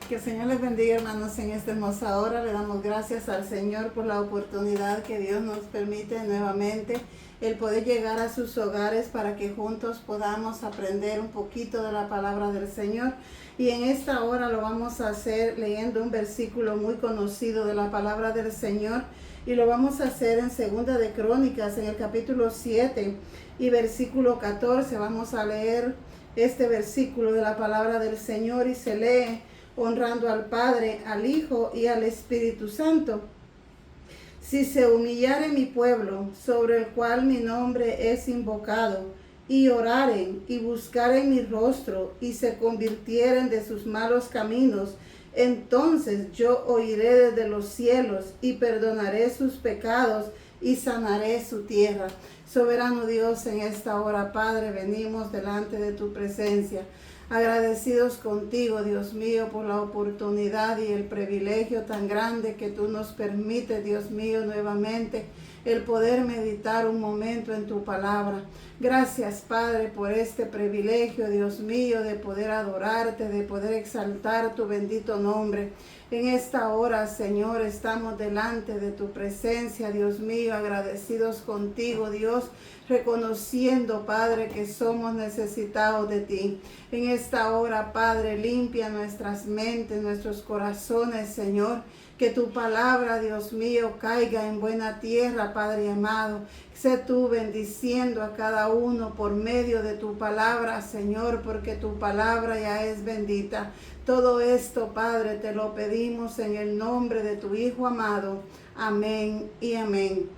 Que el Señor les bendiga, hermanos, en esta hermosa hora. Le damos gracias al Señor por la oportunidad que Dios nos permite nuevamente el poder llegar a sus hogares para que juntos podamos aprender un poquito de la palabra del Señor. Y en esta hora lo vamos a hacer leyendo un versículo muy conocido de la palabra del Señor. Y lo vamos a hacer en Segunda de Crónicas, en el capítulo 7 y versículo 14. Vamos a leer este versículo de la palabra del Señor y se lee: honrando al Padre, al Hijo y al Espíritu Santo. Si se humillare mi pueblo, sobre el cual mi nombre es invocado, y oraren y buscaren mi rostro, y se convirtieren de sus malos caminos, entonces yo oiré desde los cielos, y perdonaré sus pecados, y sanaré su tierra. Soberano Dios, en esta hora, Padre, venimos delante de tu presencia, agradecidos contigo, Dios mío, por la oportunidad y el privilegio tan grande que tú nos permites, Dios mío, nuevamente, el poder meditar un momento en tu palabra. Gracias, Padre, por este privilegio, Dios mío, de poder adorarte, de poder exaltar tu bendito nombre. En esta hora, Señor, estamos delante de tu presencia, Dios mío, agradecidos contigo, Dios, reconociendo, Padre, que somos necesitados de ti. En esta hora, Padre, limpia nuestras mentes, nuestros corazones, Señor. Que tu palabra, Dios mío, caiga en buena tierra, Padre amado. Sé tú bendiciendo a cada uno por medio de tu palabra, Señor, porque tu palabra ya es bendita. Todo esto, Padre, te lo pedimos en el nombre de tu Hijo amado. Amén y amén.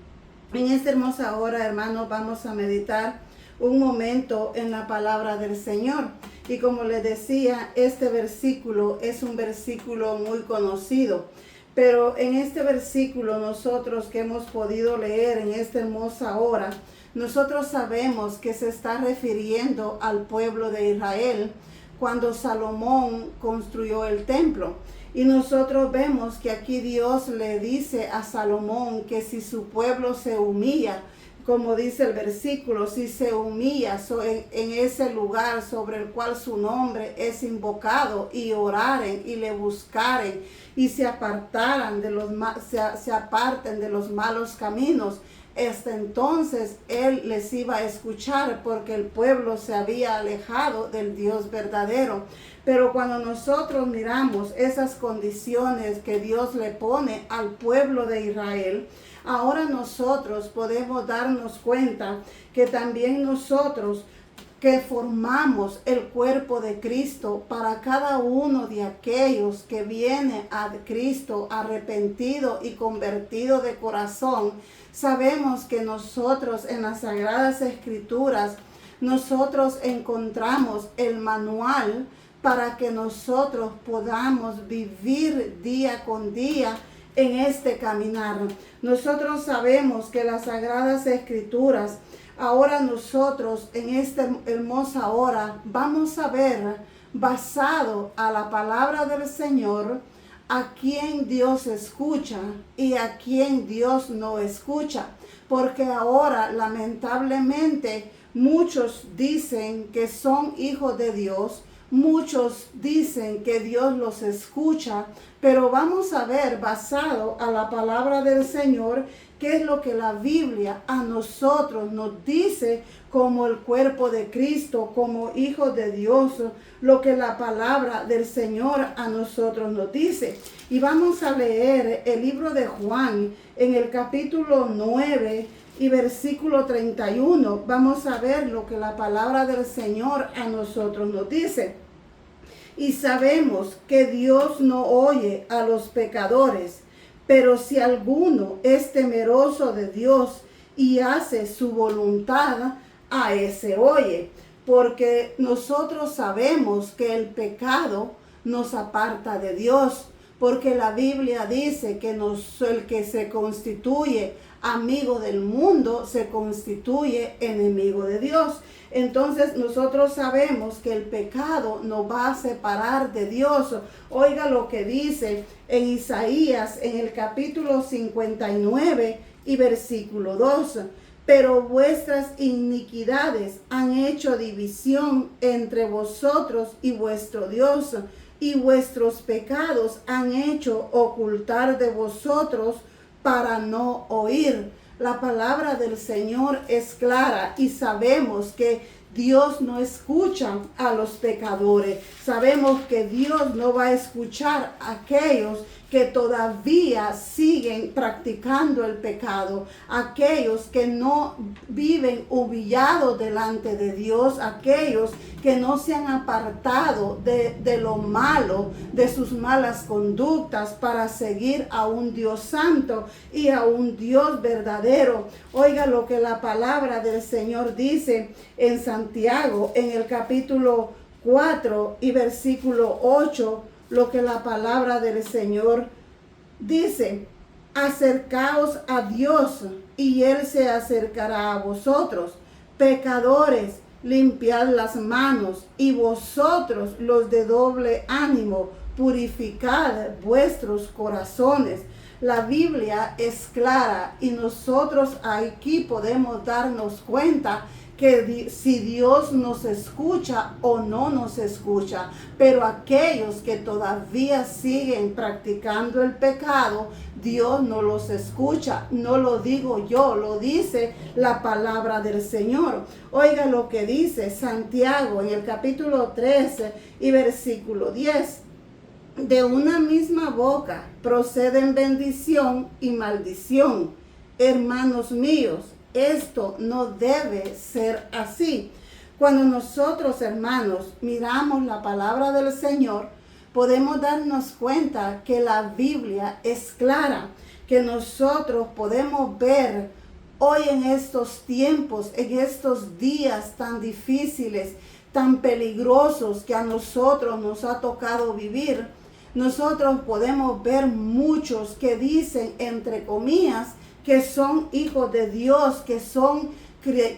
En esta hermosa hora, hermanos, vamos a meditar un momento en la palabra del Señor. Y como les decía, este versículo es un versículo muy conocido. Pero en este versículo nosotros que hemos podido leer en esta hermosa hora, nosotros sabemos que se está refiriendo al pueblo de Israel cuando Salomón construyó el templo. Y nosotros vemos que aquí Dios le dice a Salomón que si su pueblo se humilla, como dice el versículo, si se humilla en ese lugar sobre el cual su nombre es invocado, y oraren y le buscaren y se aparten de los malos caminos, entonces él les iba a escuchar, porque el pueblo se había alejado del Dios verdadero. Pero cuando nosotros miramos esas condiciones que Dios le pone al pueblo de Israel, ahora nosotros podemos darnos cuenta que también nosotros que formamos el cuerpo de Cristo, para cada uno de aquellos que viene a Cristo arrepentido y convertido de corazón, sabemos que nosotros en las Sagradas Escrituras, nosotros encontramos el manual para que nosotros podamos vivir día con día en este caminar. Nosotros sabemos que las Sagradas Escrituras, ahora nosotros en esta hermosa hora vamos a ver, basado a la palabra del Señor, a quien Dios escucha y a quien Dios no escucha. Porque ahora lamentablemente muchos dicen que son hijos de Dios, muchos dicen que Dios los escucha, pero vamos a ver, basado a la palabra del Señor, qué es lo que la Biblia a nosotros nos dice como el cuerpo de Cristo, como hijos de Dios, lo que la palabra del Señor a nosotros nos dice. Y vamos a leer el libro de Juan en el capítulo 9 y versículo 31, vamos a ver lo que la palabra del Señor a nosotros nos dice. Y sabemos que Dios no oye a los pecadores, pero si alguno es temeroso de Dios y hace su voluntad, a ese oye. Porque nosotros sabemos que el pecado nos aparta de Dios. Porque la Biblia dice que el que se constituye amigo del mundo se constituye enemigo de Dios. Entonces nosotros sabemos que el pecado nos va a separar de Dios. Oiga lo que dice en Isaías en el capítulo 59 y versículo 2. Pero vuestras iniquidades han hecho división entre vosotros y vuestro Dios. y vuestros pecados han hecho ocultar de vosotros para no oír. La palabra del Señor es clara y sabemos que Dios no escucha a los pecadores. Sabemos que Dios no va a escuchar a aquellos que todavía siguen practicando el pecado, aquellos que no viven humillados delante de Dios, aquellos que no se han apartado de lo malo, de sus malas conductas para seguir a un Dios santo y a un Dios verdadero. Oiga lo que la palabra del Señor dice en Santiago, en el capítulo 4 y versículo 8, lo que la palabra del Señor dice: acercaos a Dios y Él se acercará a vosotros. Pecadores, limpiad las manos, y vosotros los de doble ánimo, purificad vuestros corazones. La Biblia es clara y nosotros aquí podemos darnos cuenta que si Dios nos escucha o no nos escucha, pero aquellos que todavía siguen practicando el pecado, Dios no los escucha. No lo digo yo, lo dice la palabra del Señor. Oiga lo que dice Santiago en el capítulo 13 y versículo 10. De una misma boca proceden bendición y maldición. Hermanos míos, esto no debe ser así. Cuando nosotros, hermanos, miramos la palabra del Señor, podemos darnos cuenta que la Biblia es clara, que nosotros podemos ver hoy en estos tiempos, en estos días tan difíciles, tan peligrosos que a nosotros nos ha tocado vivir. Nosotros podemos ver muchos que dicen, entre comillas, que son hijos de Dios, que son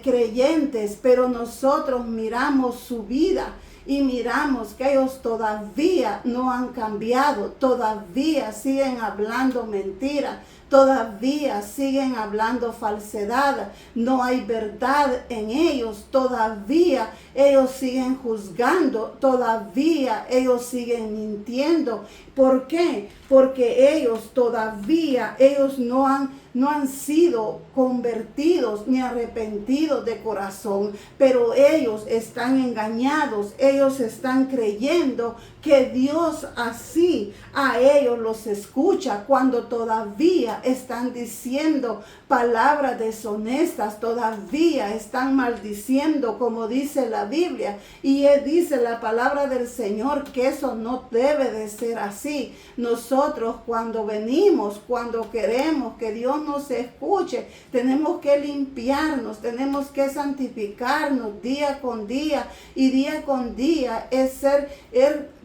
creyentes, pero nosotros miramos su vida y miramos que ellos todavía no han cambiado, todavía siguen hablando mentira, todavía siguen hablando falsedad, no hay verdad en ellos, todavía ellos siguen juzgando, todavía ellos siguen mintiendo. ¿Por qué? Porque ellos todavía, ellos no han sido convertidos ni arrepentidos de corazón, pero ellos están engañados, ellos están creyendo que Dios así a ellos los escucha cuando todavía están diciendo palabras deshonestas, todavía están maldiciendo, como dice la Biblia, y dice la palabra del Señor que eso no debe de ser así. Nosotros cuando venimos, cuando queremos que Dios nos escuche, tenemos que limpiarnos, tenemos que santificarnos día con día, y día con día es ser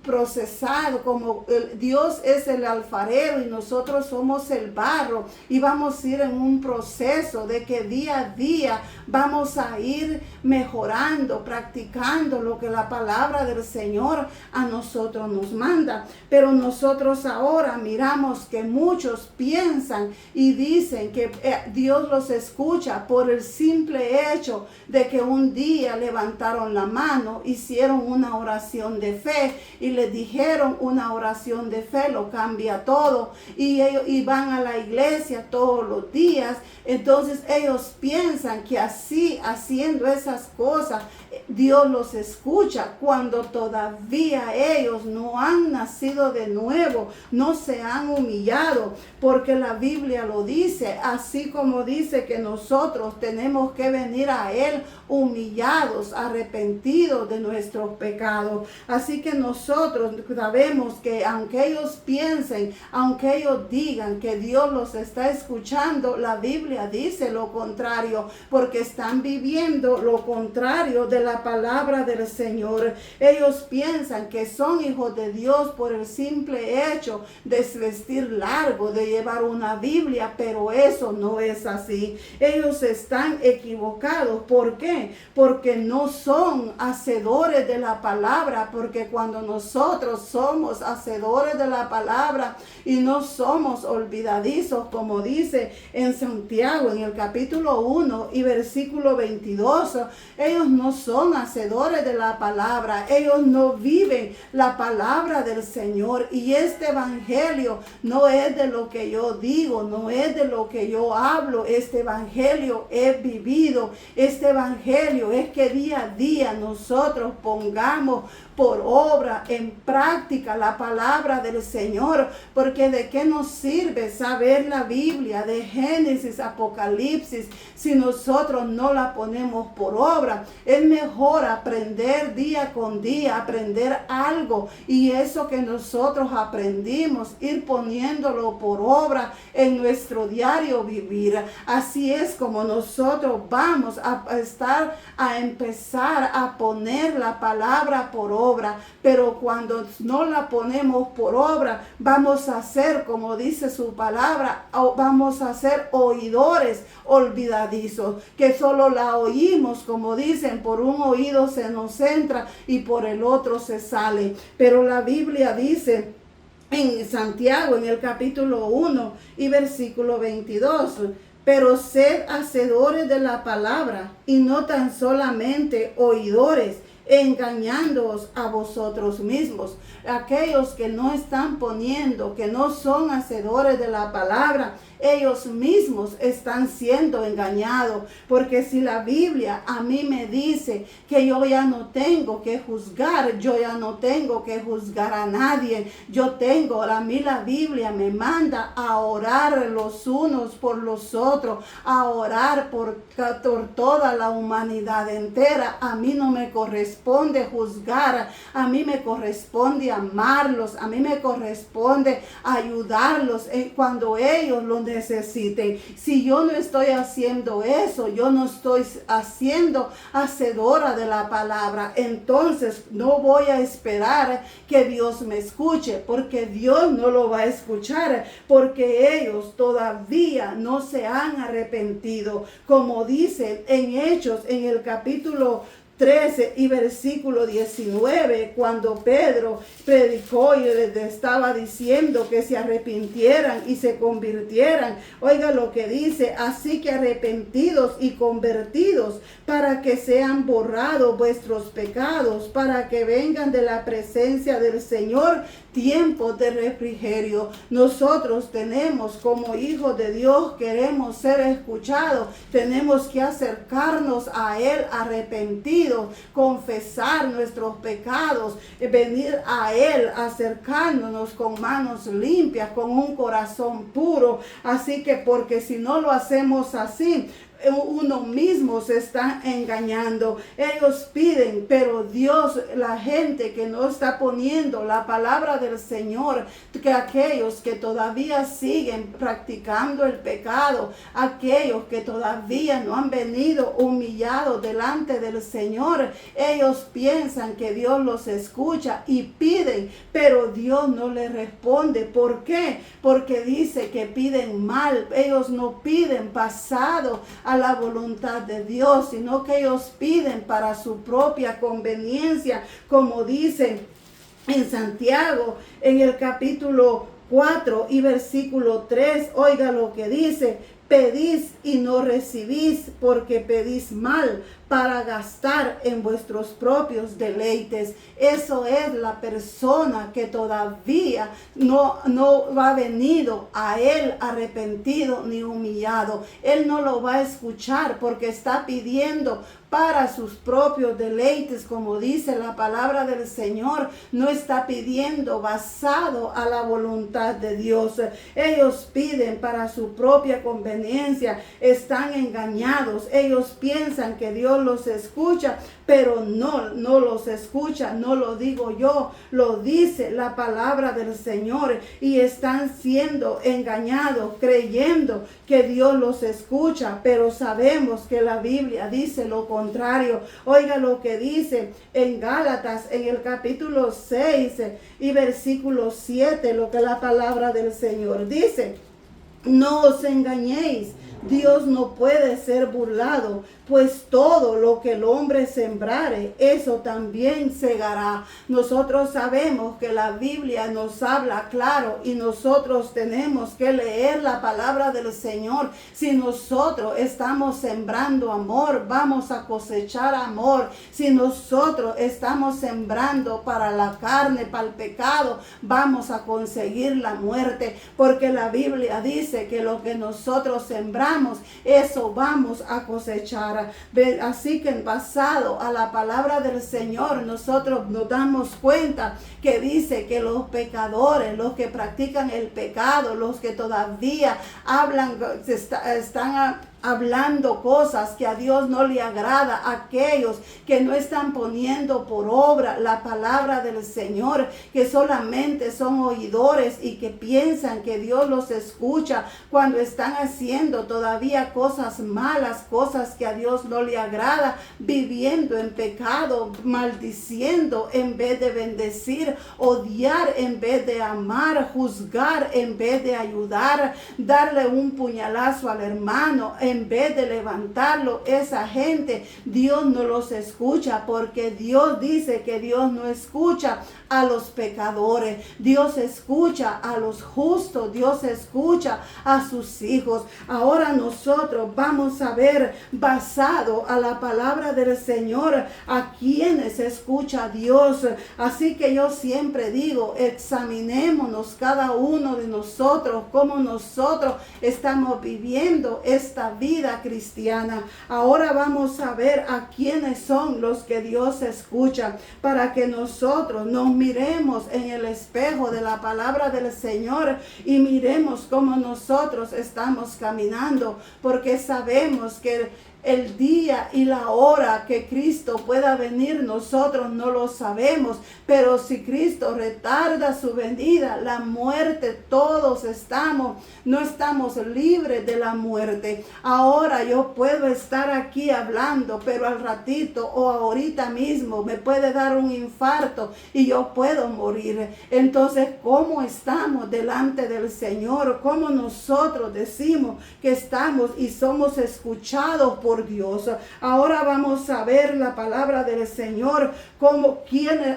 procesado, como Dios es el alfarero y nosotros somos el barro, y vamos a ir en un proceso de que día a día vamos a ir mejorando, practicando lo que la palabra del Señor a nosotros nos manda. Pero nosotros ahora miramos que muchos piensan y dicen que Dios los escucha por el simple hecho de que un día levantaron la mano, hicieron una oración de fe y le dijeron una oración de fe, lo cambia todo, y ellos van a la iglesia todos los días. Entonces ellos piensan que así, haciendo esas cosas, Dios los escucha, cuando todavía ellos no han nacido de nuevo, no se han humillado, porque la Biblia lo dice, así como dice que nosotros tenemos que venir a Él humillados, arrepentidos de nuestros pecados. Así que nosotros sabemos que aunque ellos piensen, aunque ellos digan que Dios los está escuchando, la Biblia dice lo contrario, porque están viviendo lo contrario de la palabra del Señor. Ellos piensan que son hijos de Dios por el simple hecho de vestir largo, de llevar una Biblia, pero eso no es así. Ellos están equivocados. ¿Por qué? Porque no son hacedores de la palabra, porque cuando nosotros nosotros somos hacedores de la palabra y no somos olvidadizos, como dice en Santiago, en el capítulo 1 y versículo 22, ellos no son hacedores de la palabra, ellos no viven la palabra del Señor. Y este evangelio no es de lo que yo digo, no es de lo que yo hablo, este evangelio es vivido, este evangelio es que día a día nosotros pongamos por obra, en práctica, la palabra del Señor, porque de qué nos sirve saber la Biblia de Génesis, Apocalipsis, si nosotros no la ponemos por obra. Es mejor aprender día con día, aprender algo, y eso que nosotros aprendimos, ir poniéndolo por obra en nuestro diario vivir. Así es como nosotros vamos a empezar a poner la palabra por obra, pero cuando no la ponemos por obra, vamos a ser, como dice su palabra, vamos a ser oidores olvidadizos, que solo la oímos, como dicen, por un oído se nos entra y por el otro se sale. Pero la Biblia dice en Santiago, en el capítulo 1 y versículo 22, pero sed hacedores de la palabra y no tan solamente oidores, engañándoos a vosotros mismos. Aquellos que no están poniendo, que no son hacedores de la palabra, ellos mismos están siendo engañados, porque si la Biblia a mí me dice que yo ya no tengo que juzgar, yo ya no tengo que juzgar a nadie, a mí la Biblia me manda a orar los unos por los otros, a orar por toda la humanidad entera. A mí no me corresponde juzgar, a mí me corresponde amarlos, a mí me corresponde ayudarlos cuando ellos lo necesiten. Si yo no estoy haciendo eso, yo no estoy haciendo hacedora de la palabra, entonces no voy a esperar que Dios me escuche, porque Dios no lo va a escuchar, porque ellos todavía no se han arrepentido, como dice en Hechos, en el capítulo 13 y versículo 19, cuando Pedro predicó y les estaba diciendo que se arrepintieran y se convirtieran. Oiga lo que dice: así que arrepentidos y convertidos, para que sean borrados vuestros pecados, para que vengan de la presencia del Señor tiempos de refrigerio. Nosotros tenemos, como hijos de Dios, queremos ser escuchados, tenemos que acercarnos a Él arrepentidos, confesar nuestros pecados, venir a Él, acercándonos con manos limpias, con un corazón puro. Así que, porque si no lo hacemos así, uno mismo se está engañando. Ellos piden, pero Dios, la gente que no está poniendo la palabra del Señor, que aquellos que todavía siguen practicando el pecado, aquellos que todavía no han venido humillados delante del Señor, ellos piensan que Dios los escucha y piden, pero Dios no les responde. ¿Por qué? Porque dice que piden mal. Ellos no piden basado a la voluntad de Dios, sino que ellos piden para su propia conveniencia, como dice en Santiago, en el capítulo 4 y versículo 3, oiga lo que dice: pedís y no recibís, porque pedís mal, para gastar en vuestros propios deleites. Eso es la persona que todavía no ha venido a Él arrepentido ni humillado. Él no lo va a escuchar porque está pidiendo para sus propios deleites, como dice la palabra del Señor. No está pidiendo basado a la voluntad de Dios. Ellos piden para su propia conveniencia, están engañados. Ellos piensan que Dios los escucha, pero no los escucha. No lo digo yo, lo dice la palabra del Señor, y están siendo engañados creyendo que Dios los escucha, pero sabemos que la Biblia dice lo contrario. Oiga lo que dice en Gálatas, en el capítulo 6 y versículo 7, lo que la palabra del Señor dice: no os engañéis, Dios no puede ser burlado, pues todo lo que el hombre sembrare, eso también segará. Nosotros sabemos que la Biblia nos habla claro y nosotros tenemos que leer la palabra del Señor. Si nosotros estamos sembrando amor, vamos a cosechar amor. Si nosotros estamos sembrando para la carne, para el pecado, vamos a conseguir la muerte, porque la Biblia dice que lo que nosotros sembramos, eso vamos a cosechar. Así que basado a la palabra del Señor, nosotros nos damos cuenta que dice que los pecadores, los que practican el pecado, los que todavía hablan, están hablando cosas que a Dios no le agrada, aquellos que no están poniendo por obra la palabra del Señor, que solamente son oidores y que piensan que Dios los escucha cuando están haciendo todavía cosas malas, cosas que a Dios no le agrada, viviendo en pecado, maldiciendo en vez de bendecir, odiar en vez de amar, juzgar en vez de ayudar, darle un puñalazo al hermano en vez de levantarlo. Esa gente Dios no los escucha, porque Dios dice que Dios no escucha a los pecadores. Dios escucha a los justos, Dios escucha a sus hijos. Ahora nosotros vamos a ver, basado a la palabra del Señor, a quienes escucha Dios. Así que yo siempre digo, examinémonos cada uno de nosotros, cómo nosotros estamos viviendo esta vida cristiana. Ahora vamos a ver a quiénes son los que Dios escucha, para que nosotros nos miremos en el espejo de la palabra del Señor y miremos cómo nosotros estamos caminando, porque sabemos que el día y la hora que Cristo pueda venir, nosotros no lo sabemos, pero si Cristo retarda su venida, la muerte, todos no estamos libres de la muerte. Ahora yo puedo estar aquí hablando, pero al ratito o ahorita mismo me puede dar un infarto y yo puedo morir. Entonces, ¿cómo estamos delante del Señor? ¿Cómo nosotros decimos que estamos y somos escuchados por Dios? Ahora vamos a ver la palabra del Señor,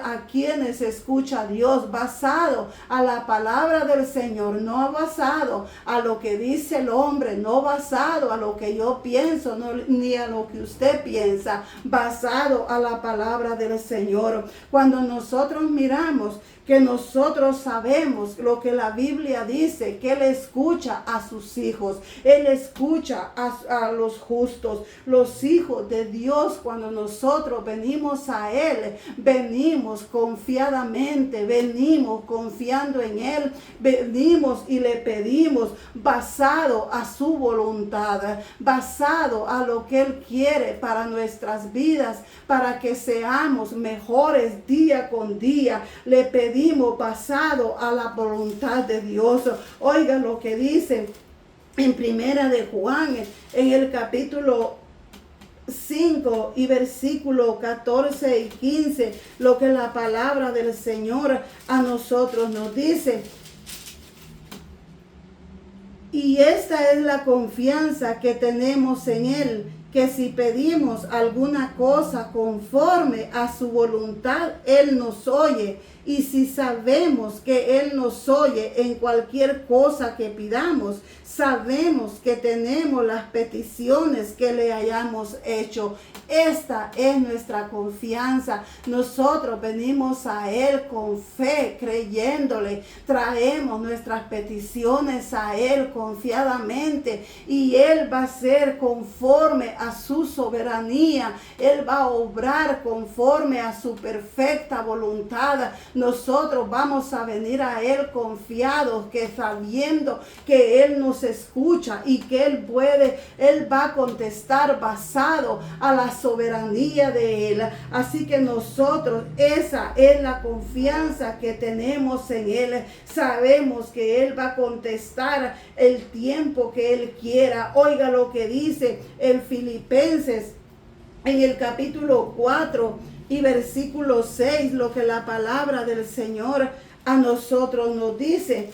a quienes escucha Dios, basado a la palabra del Señor, no basado a lo que dice el hombre, no basado a lo que yo pienso, ni a lo que usted piensa, basado a la palabra del Señor. Cuando nosotros miramos que nosotros sabemos lo que la Biblia dice, que Él escucha a sus hijos, Él escucha a los justos, los hijos de Dios. Cuando nosotros venimos a Él, venimos confiadamente, venimos confiando en Él, venimos y le pedimos basado a su voluntad, basado a lo que Él quiere para nuestras vidas, para que seamos mejores día con día. Le pedimos basado a la voluntad de Dios. Oiga lo que dice en Primera de Juan, en el capítulo 5 y versículo 14 y 15, lo que la palabra del Señor a nosotros nos dice. Y esta es la confianza que tenemos en Él, que si pedimos alguna cosa conforme a su voluntad, Él nos oye. Y si sabemos que Él nos oye en cualquier cosa que pidamos, sabemos que tenemos las peticiones que le hayamos hecho. Esta es nuestra confianza. Nosotros venimos a Él con fe, creyéndole. Traemos nuestras peticiones a Él confiadamente y Él va a ser conforme a su soberanía. Él va a obrar conforme a su perfecta voluntad. Nosotros vamos a venir a Él confiados, que sabiendo que Él nos escucha y que Él va a contestar basado a la soberanía de Él. Así que nosotros, esa es la confianza que tenemos en Él. Sabemos que Él va a contestar el tiempo que Él quiera. Oiga lo que dice en Filipenses, en el capítulo 4 y versículo 6, lo que la palabra del Señor a nosotros nos dice.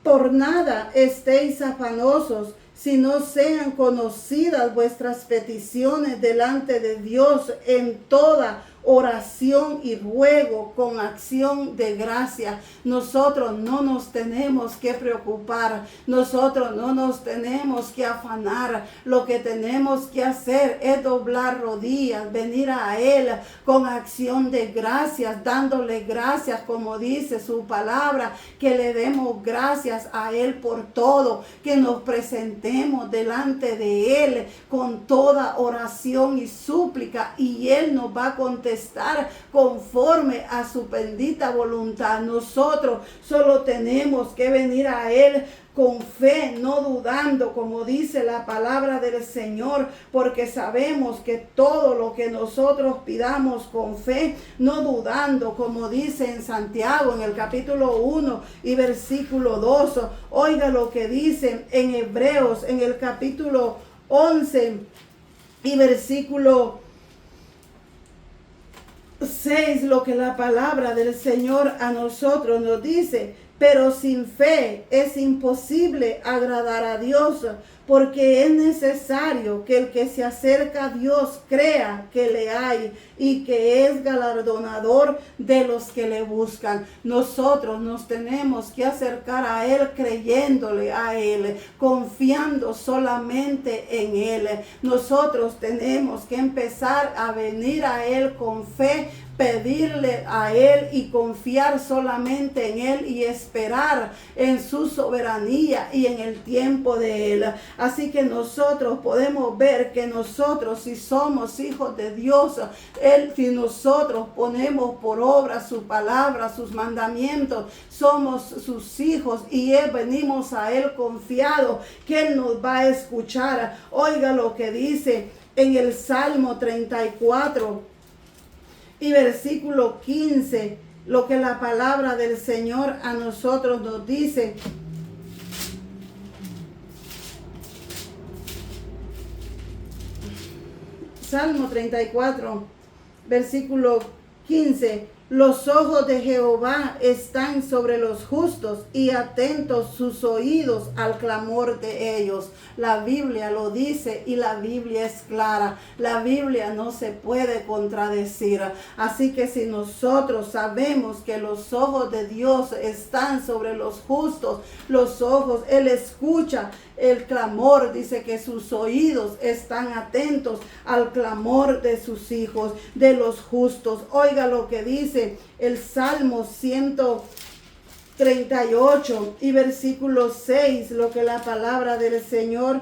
Por nada estéis afanosos, si no sean conocidas vuestras peticiones delante de Dios en toda oración y ruego con acción de gracia. Nosotros no nos tenemos que preocupar, nosotros no nos tenemos que afanar. Lo que tenemos que hacer es doblar rodillas, venir a Él con acción de gracias, dándole gracias, como dice su palabra, que le demos gracias a Él por todo, que nos presentemos delante de Él con toda oración y súplica, y Él nos va a contestar conforme a su bendita voluntad. Nosotros solo tenemos que venir a Él con fe, no dudando, como dice la palabra del Señor, porque sabemos que todo lo que nosotros pidamos con fe, no dudando, como dice en Santiago, en el capítulo 1 y versículo 2. Oiga lo que dice en Hebreos, en el capítulo 11 y versículo 6, lo que la palabra del Señor a nosotros nos dice: pero sin fe es imposible agradar a Dios, porque es necesario que el que se acerca a Dios crea que le hay y que es galardonador de los que le buscan. Nosotros nos tenemos que acercar a Él creyéndole a Él, confiando solamente en Él. Nosotros tenemos que empezar a venir a Él con fe, pedirle a Él y confiar solamente en Él y esperar en su soberanía y en el tiempo de Él. Así que nosotros podemos ver que nosotros, si somos hijos de Dios, si nosotros ponemos por obra su palabra, sus mandamientos, somos sus hijos y venimos a Él confiados que Él nos va a escuchar. Oiga lo que dice en el Salmo 34 y versículo 15, lo que la palabra del Señor a nosotros nos dice. Salmo 34, versículo 15. Los ojos de Jehová están sobre los justos y atentos sus oídos al clamor de ellos. La Biblia lo dice y la Biblia es clara. La Biblia no se puede contradecir. Así que si nosotros sabemos que los ojos de Dios están sobre los justos, los ojos, Él escucha el clamor, dice que sus oídos están atentos al clamor de sus hijos, de los justos. Oiga lo que dice el Salmo 138 y versículo 6, lo que la palabra del Señor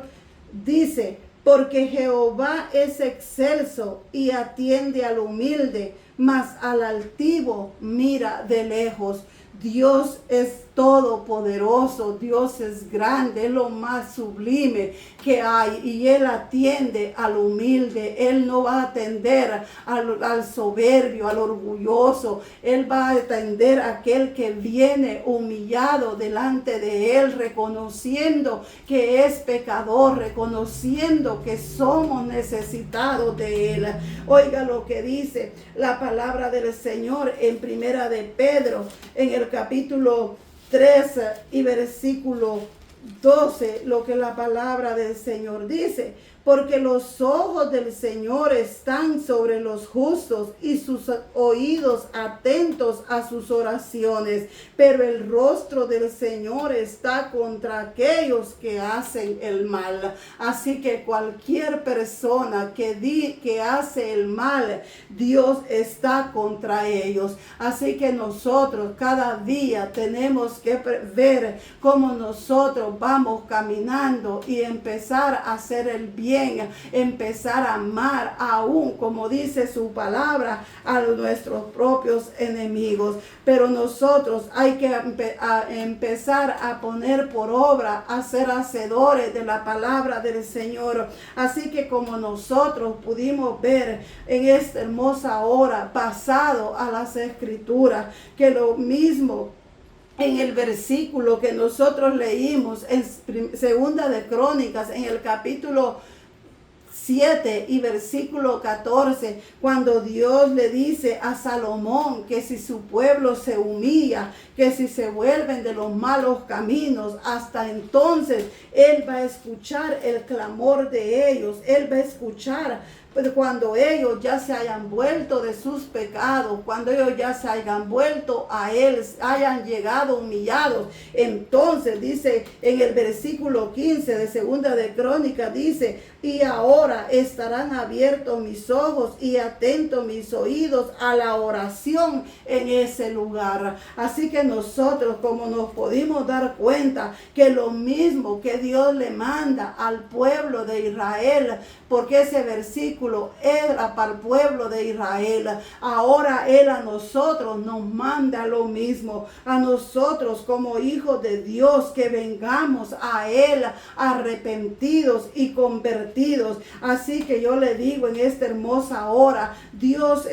dice: porque Jehová es excelso y atiende al humilde, mas al altivo mira de lejos. Dios es todopoderoso, Dios es grande, es lo más sublime que hay, y Él atiende al humilde. Él no va a atender al soberbio, al orgulloso. Él va a atender a aquel que viene humillado delante de Él, reconociendo que es pecador, reconociendo que somos necesitados de Él. Oiga lo que dice la palabra del Señor en Primera de Pedro, en el capítulo 3 y versículo 12, lo que la palabra del Señor dice: porque los ojos del Señor están sobre los justos y sus oídos atentos a sus oraciones, pero el rostro del Señor está contra aquellos que hacen el mal. Así que cualquier persona que hace el mal, Dios está contra ellos. Así que nosotros cada día tenemos que ver cómo nosotros vamos caminando y empezar a hacer el bien, empezar a amar, aún como dice su palabra, a nuestros propios enemigos. Pero nosotros hay que empezar a poner por obra, a ser hacedores de la palabra del Señor. Así que como nosotros pudimos ver en esta hermosa hora, pasado a las Escrituras, que lo mismo en el versículo que nosotros leímos en Segunda de Crónicas, en el capítulo 7 y versículo 14, cuando Dios le dice a Salomón que si su pueblo se humilla, que si se vuelven de los malos caminos, hasta entonces Él va a escuchar el clamor de ellos, Él va a escuchar cuando ellos ya se hayan vuelto de sus pecados, cuando ellos ya se hayan vuelto a Él, hayan llegado humillados. Entonces dice en el versículo 15 de Segunda de Crónicas, dice: y ahora estarán abiertos mis ojos y atentos mis oídos a la oración en ese lugar. Así que nosotros, como nos pudimos dar cuenta que lo mismo que Dios le manda al pueblo de Israel, porque ese versículo era para el pueblo de Israel, ahora Él a nosotros nos manda lo mismo, a nosotros como hijos de Dios, que vengamos a Él arrepentidos y convertidos. Así que yo le digo en esta hermosa hora, Dios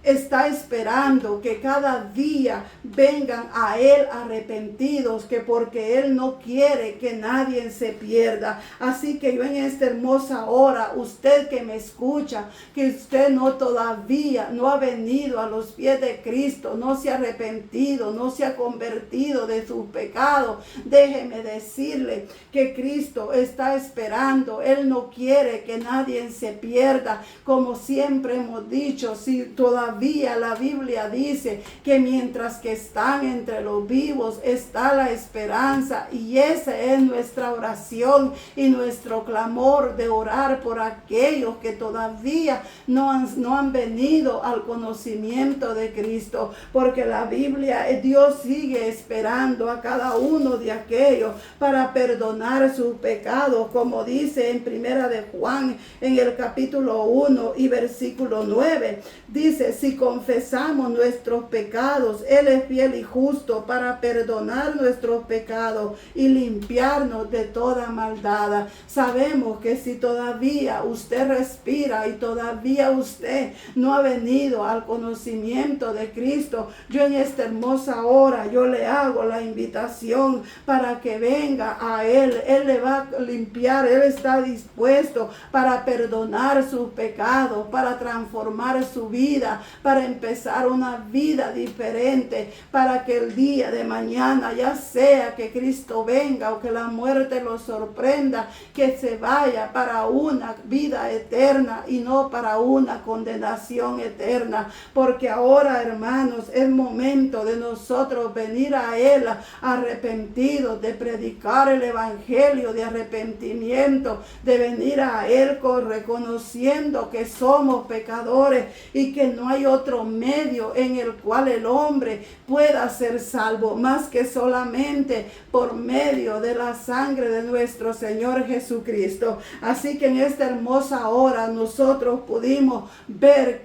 está esperando que cada día vengan a Él arrepentidos, que porque Él no quiere que nadie se pierda. Así que yo en esta hermosa hora, usted que me escucha, que usted todavía no ha venido a los pies de Cristo, no se ha arrepentido, no se ha convertido de sus pecados, déjeme decirle que Cristo está esperando. Él no quiere que nadie se pierda. Como siempre hemos dicho, si todavía la Biblia dice que mientras que están entre los vivos está la esperanza, y esa es nuestra oración y nuestro clamor, de orar por aquellos que todavía no han venido al conocimiento de Cristo, porque la Biblia, Dios sigue esperando a cada uno de aquellos para perdonar sus pecados, como dice en Primera de Juan en el capítulo 1 y versículo 9, dice: si confesamos nuestros pecados, Él es fiel y justo para perdonar nuestros pecados y limpiarnos de toda maldad. Sabemos que si todavía usted respira y todavía usted no ha venido al conocimiento de Cristo, yo en esta hermosa hora, yo le hago la invitación para que venga a Él. Él le va a limpiar, Él está dispuesto para perdonar sus pecados, para transformar su vida, para empezar una vida diferente, para que el día de mañana, ya sea que Cristo venga o que la muerte lo sorprenda, que se vaya para una vida eterna y no para una condenación eterna. Porque ahora, hermanos, es momento de nosotros venir a Él arrepentidos, de predicar el evangelio de arrepentimiento, de venir a Él reconociendo que somos pecadores y que no hay otro medio en el cual el hombre pueda ser salvo más que solamente por medio de la sangre de nuestro Señor Jesucristo. Así que en esta hermosa hora nosotros pudimos ver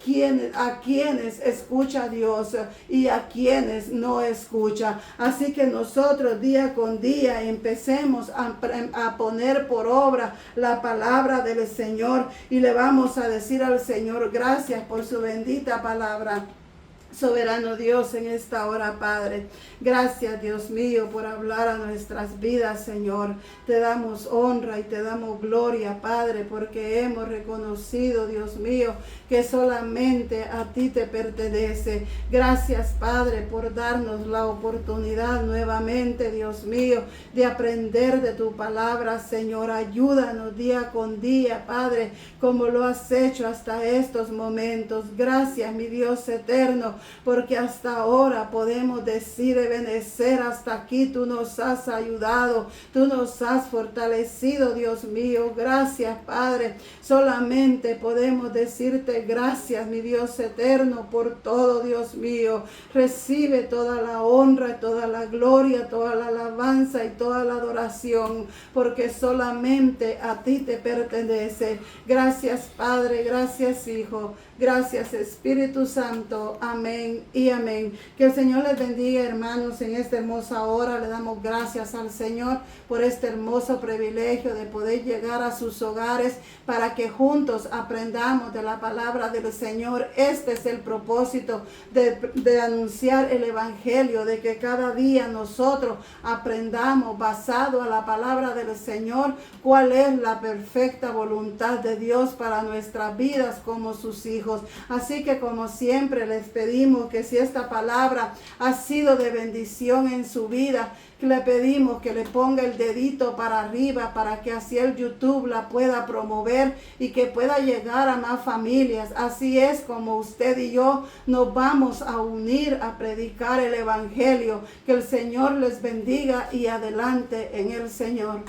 a quienes escucha Dios y a quienes no escucha. Así que nosotros día con día empecemos a poner por obra la palabra del Señor, y le vamos a decir al Señor: gracias por su bendita palabra. Soberano Dios, en esta hora, Padre, gracias, Dios mío, por hablar a nuestras vidas, Señor. Te damos honra y te damos gloria, Padre, porque hemos reconocido, Dios mío, que solamente a ti te pertenece. Gracias, Padre, por darnos la oportunidad nuevamente, Dios mío, de aprender de tu palabra, Señor. Ayúdanos día con día, Padre, como lo has hecho hasta estos momentos. Gracias, mi Dios eterno, porque hasta ahora podemos decir, Ebenezer, hasta aquí tú nos has ayudado, tú nos has fortalecido, Dios mío. Gracias, Padre. Solamente podemos decirte gracias, mi Dios eterno, por todo, Dios mío. Recibe toda la honra, toda la gloria, toda la alabanza y toda la adoración, porque solamente a ti te pertenece. Gracias, Padre. Gracias, Hijo. Gracias, Espíritu Santo. Amén y amén. Que el Señor les bendiga, hermanos, en esta hermosa hora. Le damos gracias al Señor por este hermoso privilegio de poder llegar a sus hogares para que juntos aprendamos de la palabra del Señor. Este es el propósito de anunciar el Evangelio, de que cada día nosotros aprendamos basado a la palabra del Señor cuál es la perfecta voluntad de Dios para nuestras vidas como sus hijos. Así que, como siempre, les pedimos que si esta palabra ha sido de bendición en su vida, le pedimos que le ponga el dedito para arriba para que así el YouTube la pueda promover y que pueda llegar a más familias. Así es como usted y yo nos vamos a unir a predicar el Evangelio. Que el Señor les bendiga y adelante en el Señor.